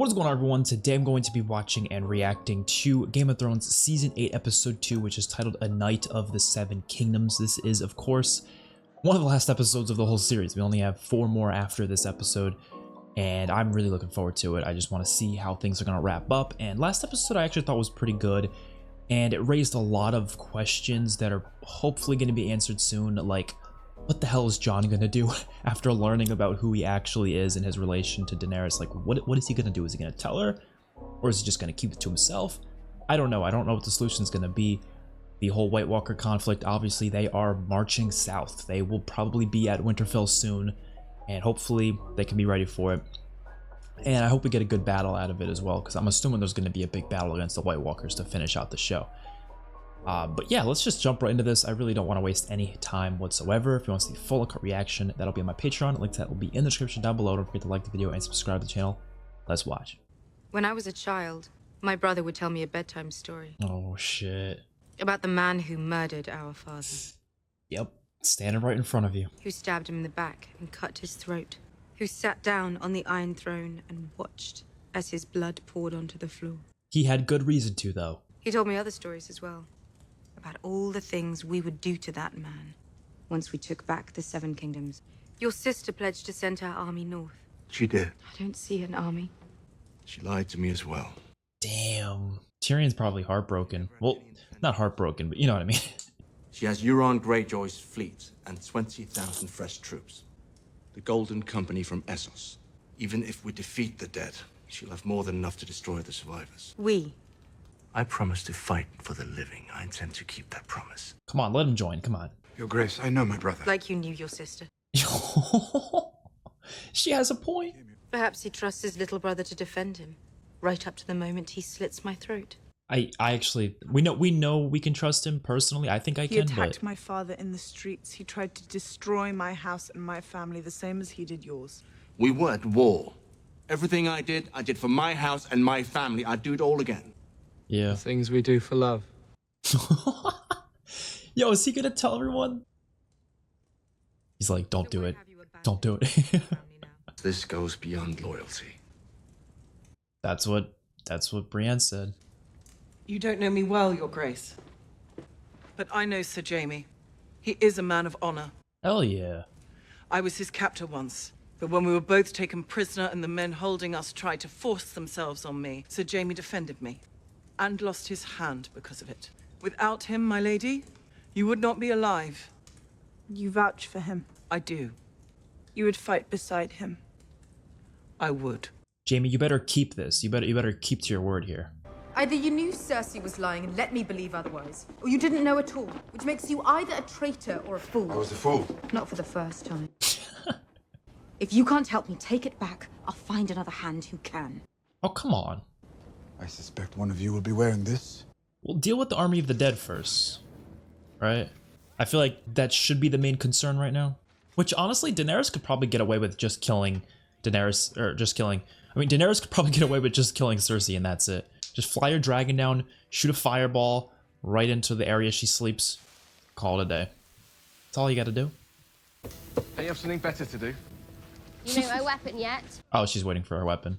What is going on, everyone? Today I'm going to be watching and reacting to Game of Thrones Season 8 Episode 2, which is titled A Night of the Seven Kingdoms. This is, of course, one of the last episodes of the whole series. We only have 4 more after this episode, and I'm really looking forward to it. I just want to see how things are going to wrap up. And last episode I actually thought was pretty good, and it raised a lot of questions that are hopefully going to be answered soon, like, what the hell is Jon gonna do after learning about who he actually is and his relation to Daenerys? Like, what is he gonna do? Is he gonna tell her? Or is he just gonna keep it to himself? I don't know. I don't know what the solution is gonna be. The whole White Walker conflict, obviously, they are marching south. They will probably be at Winterfell soon, and hopefully they can be ready for it. And I hope we get a good battle out of it as well, because I'm assuming there's gonna be a big battle against the White Walkers to finish out the show. But yeah, let's just jump right into this. I really don't want to waste any time whatsoever. If you want to see full uncut reaction, that'll be on my Patreon. Link to that will be in the description down below. Don't forget to like the video and subscribe to the channel. Let's watch. When I was a child, my brother would tell me a bedtime story. Oh, shit. About the man who murdered our father. Yep, standing right in front of you. Who stabbed him in the back and cut his throat. Who sat down on the Iron Throne and watched as his blood poured onto the floor. He had good reason to, though. He told me other stories as well. About all the things we would do to that man once we took back the Seven Kingdoms. Your sister pledged to send her army north. She did. I don't see an army. She lied to me as well. Damn. Tyrion's probably heartbroken. Well, not heartbroken, but you know what I mean. She has Euron Greyjoy's fleet and 20,000 fresh troops. The Golden Company from Essos. Even if we defeat the dead, she'll have more than enough to destroy the survivors. We. I promise to fight for the living. I intend to keep that promise. Come on, let him join. Come on. Your Grace, I know my brother. Like you knew your sister. She has a point. Perhaps he trusts his little brother to defend him, right up to the moment he slits my throat. I actually, we know we can trust him personally. I think I He can, attacked but my father in the streets. He tried to destroy my house and my family, the same as he did yours. We were at war. Everything I did for my house and my family. I'd do it all again. yeah. Things we do for love. Yo, is he gonna tell everyone? He's like, don't do it. Don't do it. This goes beyond loyalty. That's what Brienne said. You don't know me well, Your Grace. But I know Sir Jaime. He is a man of honor. Hell yeah. I was his captor once. But when we were both taken prisoner and the men holding us tried to force themselves on me, Sir Jaime defended me. And lost his hand because of it. Without him, my lady, you would not be alive. You vouch for him. I do. You would fight beside him. I would. Jaime, you better keep this. You better keep to your word here. Either you knew Cersei was lying and let me believe otherwise, or you didn't know at all, which makes you either a traitor or a fool. I was a fool. Not for the first time. If you can't help me take it back, I'll find another hand who can. Oh, come on. I suspect one of you will be wearing this. We'll deal with the army of the dead first, right? I feel like that should be the main concern right now. Which, honestly, Daenerys could probably get away with just killing Daenerys could probably get away with just killing Cersei and that's it. Just fly your dragon down, shoot a fireball right into the area she sleeps, call it a day. That's all you gotta do. Hey, you have something better to do? You know my weapon yet? Oh, she's waiting for her weapon.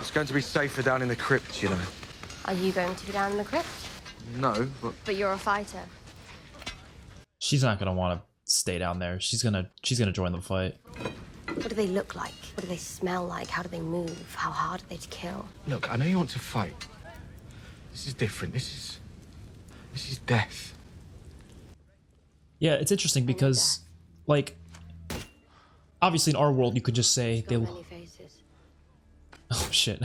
It's going to be safer down in the crypt, you know. Are you going to be down in the crypt? No, but But you're a fighter. She's not gonna want to stay down there. She's gonna join the fight. What do they look like? What do they smell like? How do they move? How hard are they to kill? look, I know you want to fight. This is different. This is death. Yeah, it's interesting because, like, obviously in our world you could just say they. Many faces. Oh shit.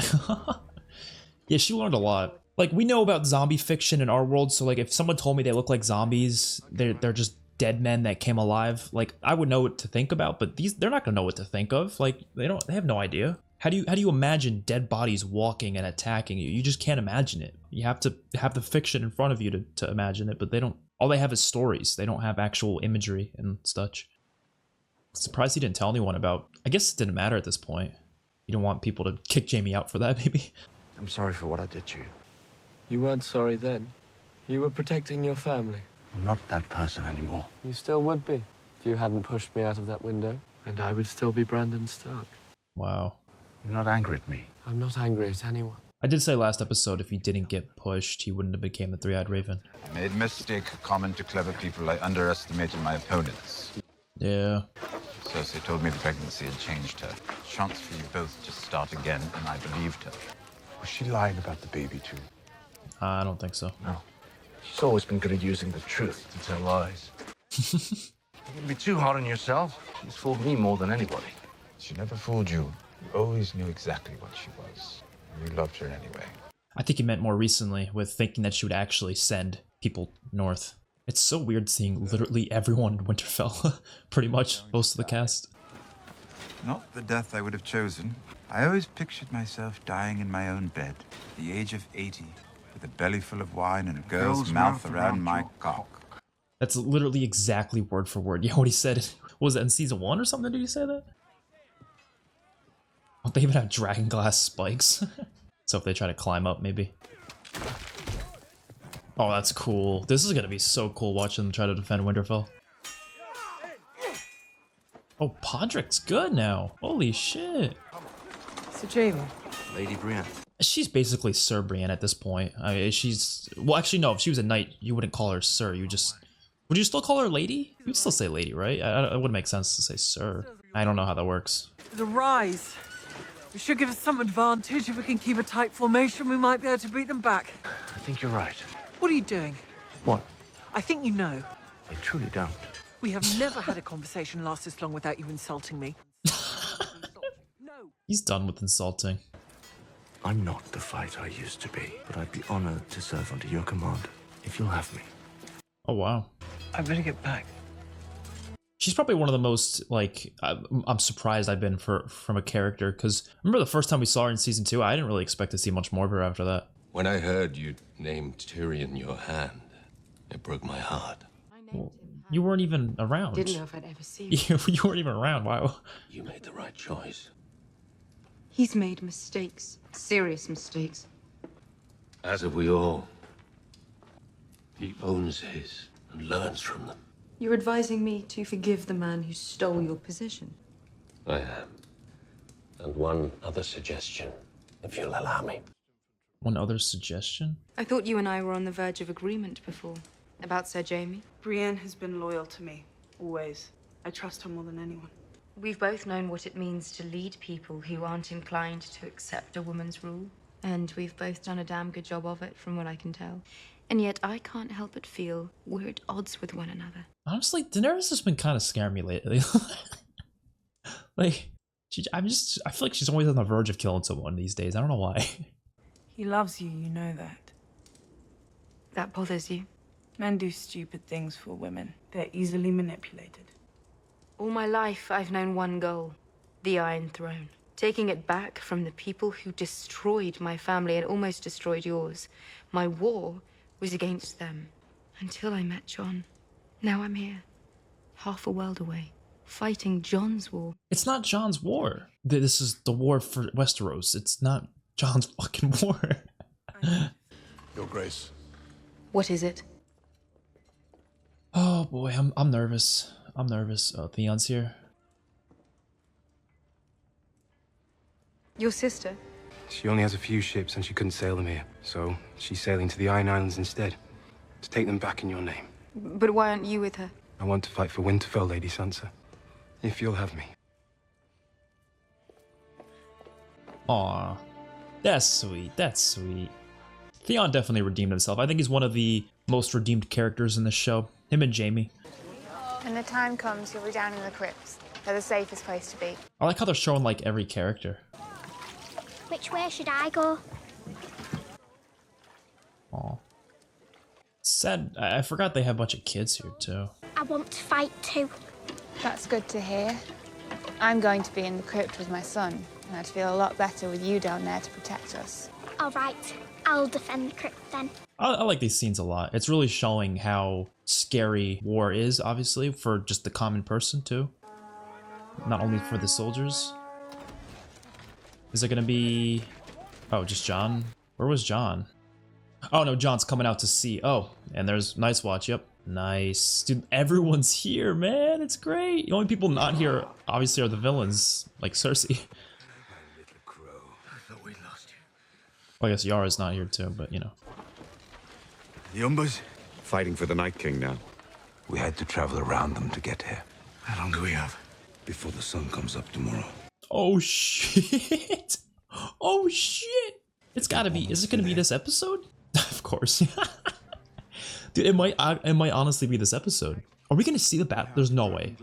Yeah, she learned a lot. Like, we know about zombie fiction in our world, so like if someone told me they look like zombies, they're just dead men that came alive, like I would know what to think about, but they're not gonna know what to think of. Like they have no idea. How do you imagine dead bodies walking and attacking you? You just can't imagine it. You have to have the fiction in front of you to imagine it, but they don't. All they have is stories. They don't have actual imagery and such. Surprised he didn't tell anyone about. I guess it didn't matter at this point. You don't want people to kick Jaime out for that, maybe. I'm sorry for what I did to you. You weren't sorry then. You were protecting your family. I'm not that person anymore. You still would be if you hadn't pushed me out of that window. And I would still be Brandon Stark. Wow. You're not angry at me. I'm not angry at anyone. I did say last episode if he didn't get pushed, he wouldn't have became the Three-Eyed Raven. I made a mistake common to clever people. I underestimated my opponents. Yeah. Cersei told me the pregnancy had changed her. Chance for you both to start again, and I believed her. Was she lying about the baby too? I don't think so. No. She's always been good at using the truth to tell lies. You can be too hard on yourself. She's fooled me more than anybody. She never fooled you. You always knew exactly what she was. You loved her anyway. I think he meant more recently with thinking that she would actually send people north. It's so weird seeing literally everyone in Winterfell, pretty much, most of the cast. Not the death I would have chosen. I always pictured myself dying in my own bed, at the age of 80, with a belly full of wine and a girl's mouth around my cock. That's literally exactly word for word. Yeah, what he said. Was that in season 1 or something? Did he say that? Oh, they even have dragon glass spikes. So if they try to climb up, maybe. Oh, that's cool. This is gonna be so cool watching them try to defend Winterfell. Oh, Podrick's good now. Holy shit. So, Jamie. Lady Brienne. She's basically Sir Brienne at this point. I mean, she's... Well, actually, no. If she was a knight, you wouldn't call her Sir. You just... Would you still call her Lady? You'd still say Lady, right? It wouldn't make sense to say Sir. I don't know how that works. The rise. We should give us some advantage. If we can keep a tight formation, we might be able to beat them back. I think you're right. What are you doing? What? I think you know. I truly don't. We have never had a conversation last this long without you insulting me. He's done with insulting. I'm not the fighter I used to be, but I'd be honored to serve under your command, if you'll have me. Oh, wow. I better get back. She's probably one of the most, like, I'm surprised I've been from a character, because remember the first time we saw her in season 2, I didn't really expect to see much more of her after that. When I heard you named Tyrion your hand, it broke my heart. Well, you weren't even around. Didn't know if I'd ever see you. You weren't even around, wow. You made the right choice. He's made mistakes. Serious mistakes. As have we all. He owns his and learns from them. You're advising me to forgive the man who stole your position. I am. And one other suggestion, if you'll allow me. One other suggestion? I thought you and I were on the verge of agreement before. About Sir Jamie. Brienne has been loyal to me, always. I trust her more than anyone. We've both known what it means to lead people who aren't inclined to accept a woman's rule. And we've both done a damn good job of it, from what I can tell. And yet I can't help but feel we're at odds with one another. Honestly, Daenerys has been kind of scaring me lately. Like, I feel like she's always on the verge of killing someone these days. I don't know why. He loves you, you know that. That bothers you? Men do stupid things for women. They're easily manipulated. All my life, I've known one goal. The Iron Throne. Taking it back from the people who destroyed my family and almost destroyed yours. My war was against them. Until I met Jon. Now I'm here. Half a world away. Fighting Jon's war. It's not Jon's war. This is the war for Westeros. It's not Jon's fucking war. Your Grace. What is it? Oh boy, I'm nervous. I'm nervous. Oh, Theon's here. Your sister? She only has a few ships and she couldn't sail them here. So she's sailing to the Iron Islands instead. To take them back in your name. But why aren't you with her? I want to fight for Winterfell, Lady Sansa. If you'll have me. Aw. That's sweet. That's sweet. Theon definitely redeemed himself. I think he's one of the most redeemed characters in this show. Him and Jaime. When the time comes, you'll be down in the crypts. They're the safest place to be. I like how they're showing like every character. Which way should I go? Aw. Sad. I forgot they have a bunch of kids here too. I want to fight too. That's good to hear. I'm going to be in the crypt with my son, and I'd feel a lot better with you down there to protect us. All right, I'll defend the crypt then. I like these scenes a lot. It's really showing how scary war is, obviously, for just the common person too. Not only for the soldiers. Is it gonna be... Oh, just Jon? Where was Jon? Oh no, Jon's coming out to sea. Oh, and there's Night's Watch, yep. Nice. Dude, everyone's here, man. It's great. The only people not here, obviously, are the villains, like Cersei. Well, I guess Yara's not here too, but you know. The Umbers? Fighting for the Night King now. We had to travel around them to get here. How long do we have? Before the sun comes up tomorrow. Oh shit! Oh shit! It's gotta be. Is it gonna be this episode? Of course. Dude, it might honestly be this episode. Are we gonna see the battle? There's no way.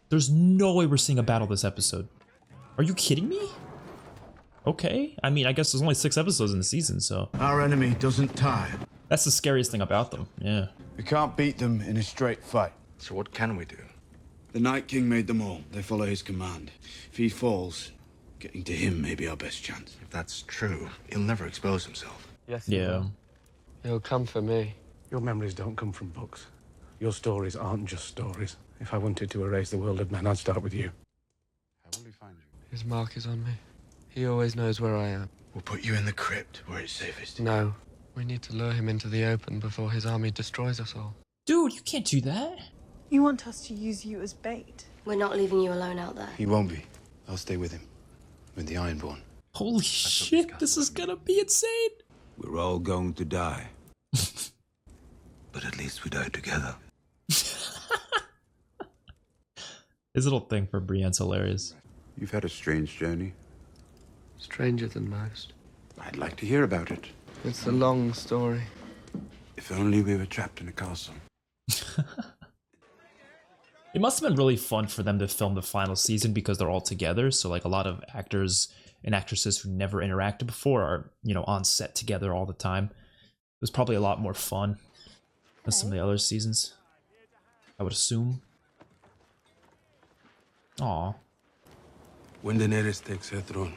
There's no way we're seeing a battle this episode. Are you kidding me? Okay. I mean, I guess there's only 6 episodes in the season, so. Our enemy doesn't tire. That's the scariest thing about them. Yeah. We can't beat them in a straight fight. So what can we do? The Night King made them all. They follow his command. If he falls, getting to him may be our best chance. If that's true, he'll never expose himself. Yes. Yeah. He'll come for me. Your memories don't come from books. Your stories aren't just stories. If I wanted to erase the world of men, I'd start with you. How will he find you? His mark is on me. He always knows where I am. We'll put you in the crypt where it's safest. No. We need to lure him into the open before his army destroys us all. Dude, you can't do that. You want us to use you as bait? We're not leaving you alone out there. He won't be. I'll stay with him. With the Ironborn. Holy shit, this is gonna be insane. We're all going to die. But at least we die together. His little thing for Brienne's hilarious. You've had a strange journey. Stranger than most. I'd like to hear about it. It's a long story. If only we were trapped in a castle. It must have been really fun for them to film the final season because they're all together. So like a lot of actors and actresses who never interacted before are, you know, on set together all the time. It was probably a lot more fun than some of the other seasons, I would assume. Aw. When Daenerys takes her throne,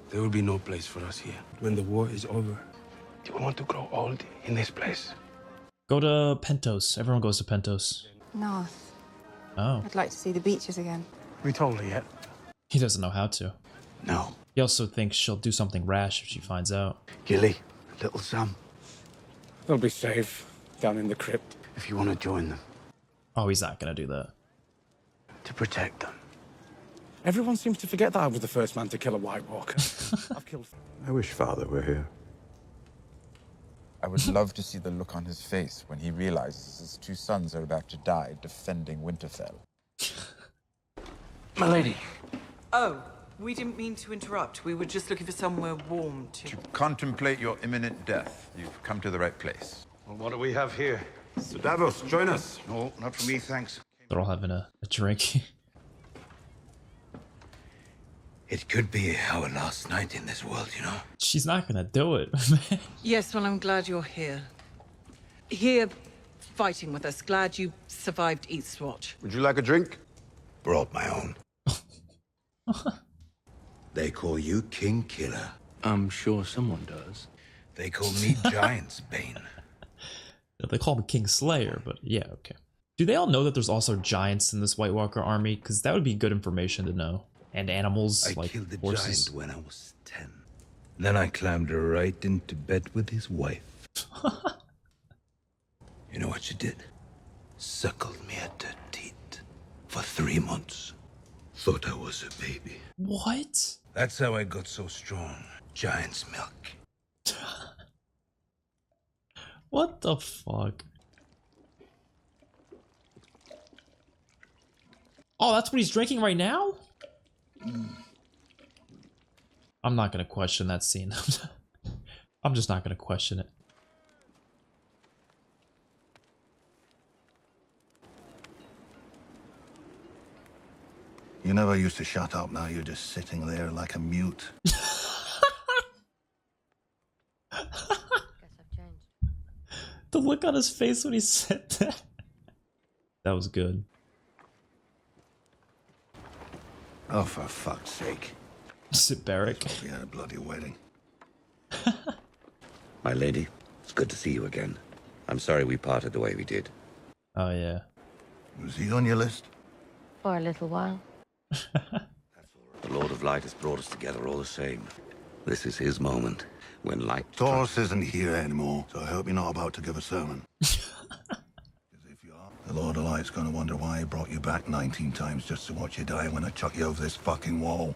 there will be no place for us here. When the war is over, you will want to grow old in this place. Go to Pentos. Everyone goes to Pentos. North. Oh. I'd like to see the beaches again. We told her yet? He doesn't know how to. No. He also thinks she'll do something rash if she finds out. Gilly, little Sam. They'll be safe down in the crypt. If you want to join them. Oh, he's not gonna do that. To protect them. Everyone seems to forget that I was the first man to kill a White Walker. I've killed... I wish Father were here. I would love to see the look on his face when he realizes his 2 sons are about to die defending Winterfell. My lady. Oh, we didn't mean to interrupt. We were just looking for somewhere warm to... Contemplate your imminent death. You've come to the right place. Well, what do we have here? So Davos, join us. No, not for me, thanks. They're all having a drink. It could be our last night in this world, you know? She's not gonna do it. Yes, well, I'm glad you're here. Here, fighting with us. Glad you survived Eastwatch. Would you like a drink? Brought my own. They call you King Killer. I'm sure someone does. They call me Giant's Bane. They call him King Slayer, but yeah, okay. Do they all know that there's also giants in this White Walker army? Because that would be good information to know. And animals, I like killed the horses. giant when I was 10. Then I climbed right into bed with his wife. You know what she did? Suckled me at her teat for 3 months. Thought I was a baby. What? That's how I got so strong. Giant's milk. What the fuck? Oh, that's what he's drinking right now? I'm not gonna question that scene. I'm just not gonna question it. You never used to shut up, now you're just sitting there like a mute. The look on his face when he said that. That was good. Oh, for fuck's sake. Sit Barrack. We had a bloody wedding. My lady, it's good to see you again. I'm sorry we parted the way we did. Oh, yeah. Was he on your list? For a little while. The Lord of Light has brought us together all the same. This is his moment, when light... Taurus isn't here anymore, so I hope you're not about to give a sermon. Because if you are, the Lord of Light's gonna wonder why he brought you back 19 times just to watch you die when I chuck you over this fucking wall.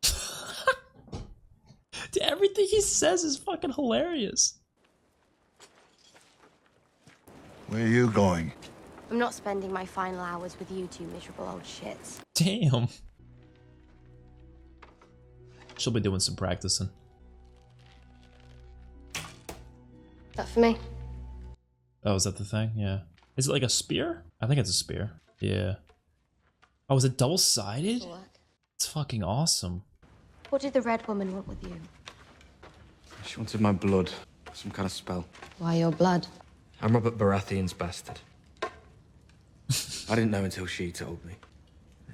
Everything Everything he says is fucking hilarious. Where are you going? I'm not spending my final hours with you two miserable old shits. Damn. She'll be doing some practicing. That for me? Oh, is that the thing? Yeah. Is it like a spear? I think it's a spear. Yeah. Oh, is it double-sided? It's fucking awesome. What did the red woman want with you? She wanted my blood. Some kind of spell. Why your blood? I'm Robert Baratheon's bastard. I didn't know until she told me.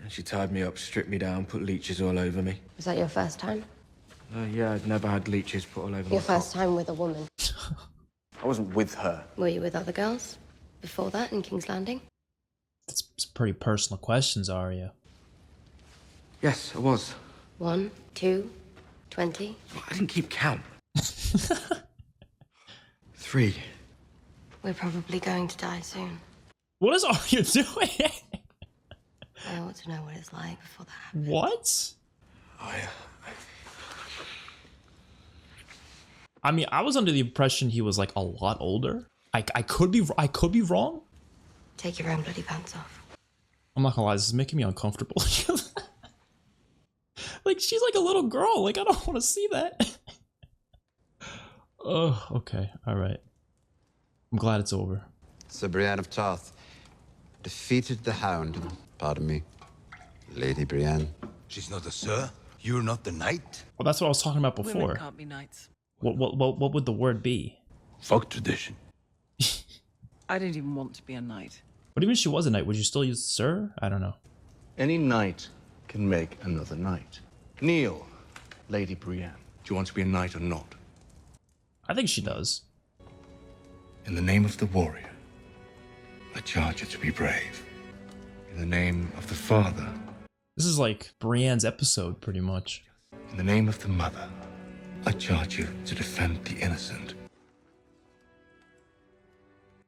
And she tied me up, stripped me down, put leeches all over me. Was that your first time? Yeah, I'd never had leeches put all over me. Your first time with a woman? I wasn't with her. Were you with other girls? Before that in King's Landing? That's some pretty personal questions, Arya. Yes, I was. 1, 2, 20? I didn't keep count. 3. We're probably going to die soon. What is Arya doing? I ought to know what it's like before that happens. What? I mean, I was under the impression he was like a lot older. I could be wrong. Take your own bloody pants off. I'm not gonna lie, this is making me uncomfortable. Like, she's like a little girl. Like, I don't want to see that. Oh, okay. All right. I'm glad it's over. Sir Brienne of Tarth defeated the Hound. Pardon me, Lady Brienne. She's not a sir. You're not the knight. Well, that's what I was talking about before. Women can't be knights. What would the word be? Folk tradition. I didn't even want to be a knight. But even if she was a knight, would you still use sir? I don't know. Any knight can make another knight. Kneel, Lady Brienne. Do you want to be a knight or not? I think she does. In the name of the warrior, I charge you to be brave. In the name of the father. This is like Brienne's episode, pretty much. In the name of the mother, I charge you to defend the innocent.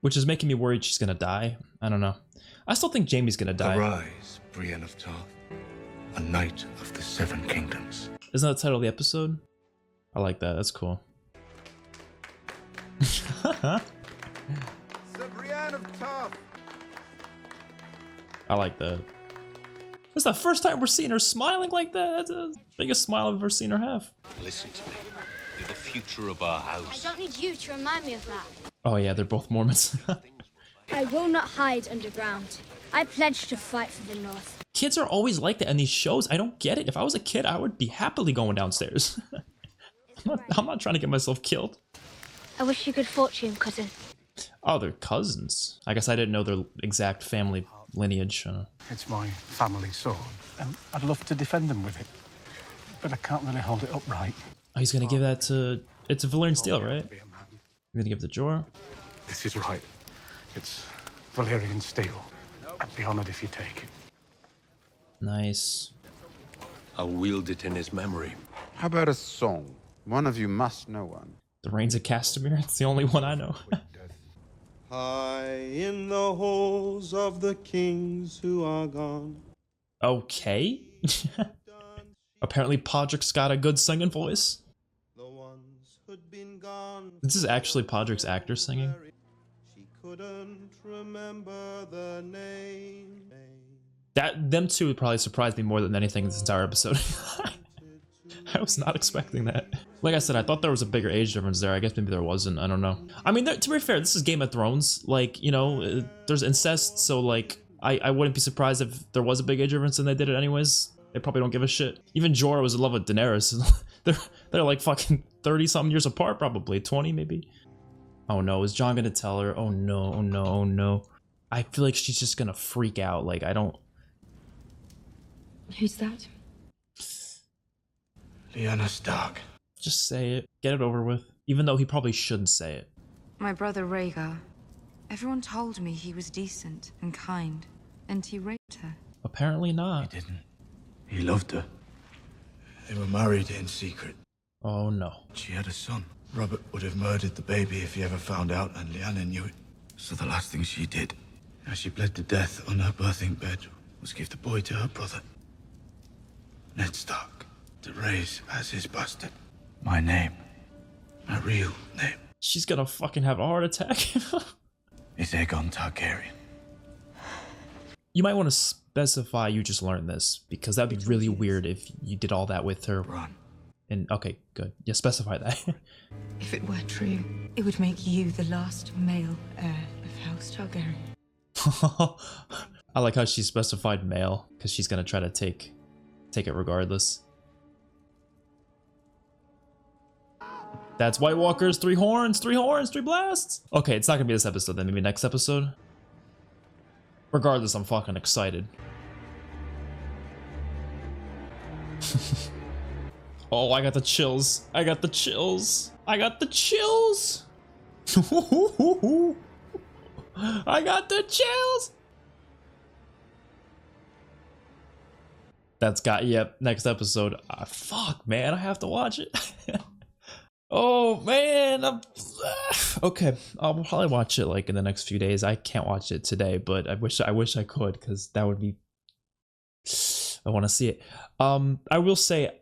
Which is making me worried she's gonna die. I don't know. I still think Jaime's gonna die. Arise, Brienne of Tarth, a knight of the Seven Kingdoms. Isn't that the title of the episode? I like that. That's cool. Sir Brienne of Tarth. I like that. That's the first time we're seeing her smiling like that. That's the biggest smile I've ever seen her have. Listen to me. You're the future of our house. I don't need you to remind me of that. Oh yeah, they're both Mormons. I will not hide underground. I pledge to fight for the North. Kids are always like that in these shows. I don't get it. If I was a kid, I would be happily going downstairs. I'm not trying to get myself killed. I wish you good fortune, cousin. Oh, they're cousins. I guess I didn't know their exact family lineage. It's my family sword, and I'd love to defend them with it, but I can't really hold it upright. Oh, he's gonna give that to... It's a Valyrian steel, right? You're gonna give it to Jorah? This is right. It's Valyrian steel. I'd be honored if you take it. Nice. I'll wield it in his memory. How about a song? One of you must know one. The Reigns of Castamere? It's the only one I know. High in the halls of the kings who are gone. Okay. Apparently Podrick's got a good singing voice. This is actually Podrick's actor singing. She couldn't remember the name. Them two would probably surprise me more than anything in this entire episode. I was not expecting that. Like I said, I thought there was a bigger age difference there. I guess maybe there wasn't. I don't know. I mean, to be fair, this is Game of Thrones. Like, you know, there's incest, so like, I wouldn't be surprised if there was a big age difference and they did it anyways. They probably don't give a shit. Even Jorah was in love with Daenerys. they're like fucking 30-something years apart, probably 20 maybe. Oh no, is Jon gonna tell her? Oh no, oh no, oh no. I feel like she's just gonna freak out. Like, I don't. Who's that? Lyanna Stark. Just say it. Get it over with. Even though he probably shouldn't say it. My brother Rhaegar. Everyone told me he was decent and kind, and he raped her. Apparently not. He didn't. He loved her. They were married in secret. Oh no. She had a son. Robert would have murdered the baby if he ever found out, and Lyanna knew it. So the last thing she did, as she bled to death on her birthing bed, was give the boy to her brother, Ned Stark, to raise as his bastard. My name, my real name, She's gonna fucking have a heart attack. is Aegon Targaryen. You might want to specify you just learned this, because that'd be really weird if you did all that with her. Run. And okay, good. Yeah, specify that. If it were true, it would make you the last male heir of House Targaryen. I like how she specified male, because she's gonna try to take it regardless. That's White Walkers, 3 horns, 3 horns, 3 blasts. Okay, it's not gonna be this episode then, maybe next episode. Regardless, I'm fucking excited. Oh, I got the chills. I got the chills. I got the chills. I got the chills. That's got, yep, next episode. Fuck, man, I have to watch it. Oh, man. Okay, I'll probably watch it like in the next few days. I can't watch it today, but I wish I could, because that would be... I want to see it. I will say,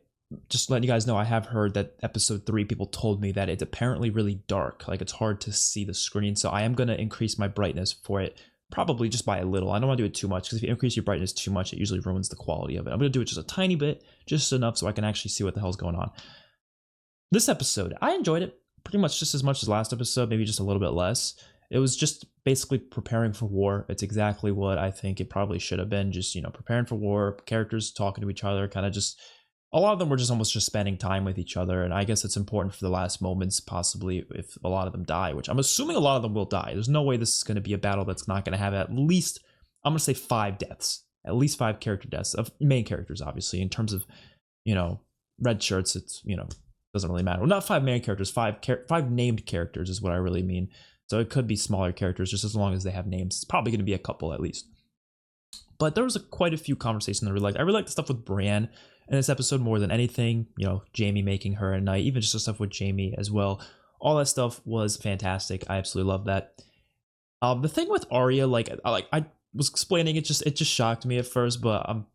just letting you guys know, I have heard that episode 3, people told me that it's apparently really dark. Like, it's hard to see the screen, so I am going to increase my brightness for it. Probably just by a little. I don't want to do it too much, because if you increase your brightness too much, it usually ruins the quality of it. I'm going to do it just a tiny bit, just enough so I can actually see what the hell's going on. This episode, I enjoyed it pretty much just as much as last episode, maybe just a little bit less. It was just basically preparing for war. It's exactly what I think it probably should have been. Just, you know, preparing for war, characters talking to each other, kind of just... A lot of them were just almost just spending time with each other, and I guess it's important for the last moments, possibly, if a lot of them die, which I'm assuming a lot of them will die. There's no way this is going to be a battle that's not going to have at least, I'm going to say 5 deaths. At least 5 character deaths, of main characters, obviously. In terms of, you know, red shirts, it's, you know, doesn't really matter. Well, not 5 main characters, 5 named characters is what I really mean. So it could be smaller characters, just as long as they have names. It's probably going to be a couple at least. But there was quite a few conversations I really liked. I really liked the stuff with Brienne in this episode more than anything. You know, Jaime making her a knight, even just the stuff with Jaime as well. All that stuff was fantastic. I absolutely love that. The thing with Arya, I was explaining, it just shocked me at first, but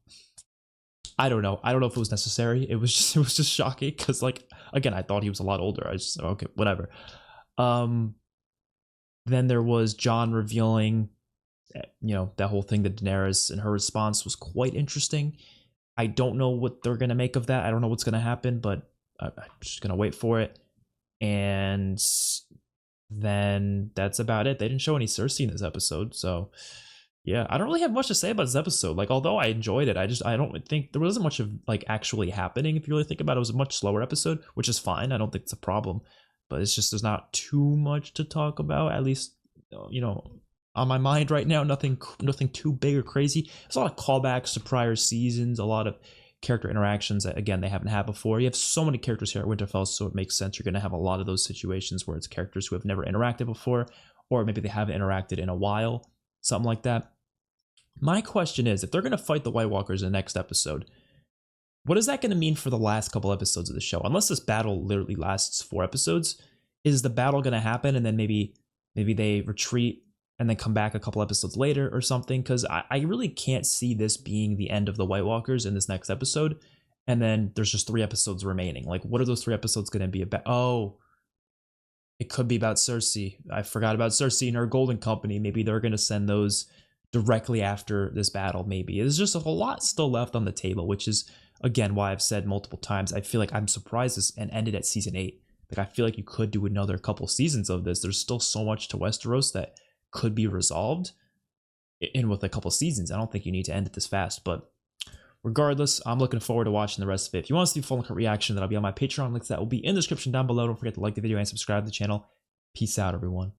I don't know. I don't know if it was necessary. It was just shocking because, like, again, I thought he was a lot older. I just, okay, whatever. Then there was Jon revealing, you know, that whole thing to Daenerys, and her response was quite interesting. I don't know what they're going to make of that. I don't know what's going to happen, but I'm just going to wait for it. And then that's about it. They didn't show any Cersei in this episode, so yeah, I don't really have much to say about this episode. Like, although I enjoyed it, I don't think there wasn't much of, like, actually happening. If you really think about it, it was a much slower episode, which is fine. I don't think it's a problem, but it's just, there's not too much to talk about, at least, you know, on my mind right now. Nothing too big or crazy. There's a lot of callbacks to prior seasons, a lot of character interactions that, again, they haven't had before. You have so many characters here at Winterfell, so it makes sense you're going to have a lot of those situations where it's characters who have never interacted before, or maybe they haven't interacted in a while, something like that. My question is, if they're going to fight the White Walkers in the next episode, what is that going to mean for the last couple episodes of the show? Unless this battle literally lasts 4 episodes, is the battle going to happen and then maybe they retreat and then come back a couple episodes later or something? Because I really can't see this being the end of the White Walkers in this next episode, and then there's just 3 episodes remaining. Like, what are those 3 episodes going to be about? Oh, it could be about Cersei. I forgot about Cersei and her Golden Company. Maybe they're going to send those directly after this battle. Maybe there's just a whole lot still left on the table, which is, again, why I've said multiple times, I feel like I'm surprised this and ended at season 8. Like, I feel like you could do another couple seasons of this. There's still so much to Westeros that could be resolved in with a couple seasons. I don't think you need to end it this fast, but regardless, I'm looking forward to watching the rest of it. If you want to see full reaction, that'll be on my Patreon. Links that will be in the description down below. Don't forget to like the video and subscribe to the channel. Peace out, everyone.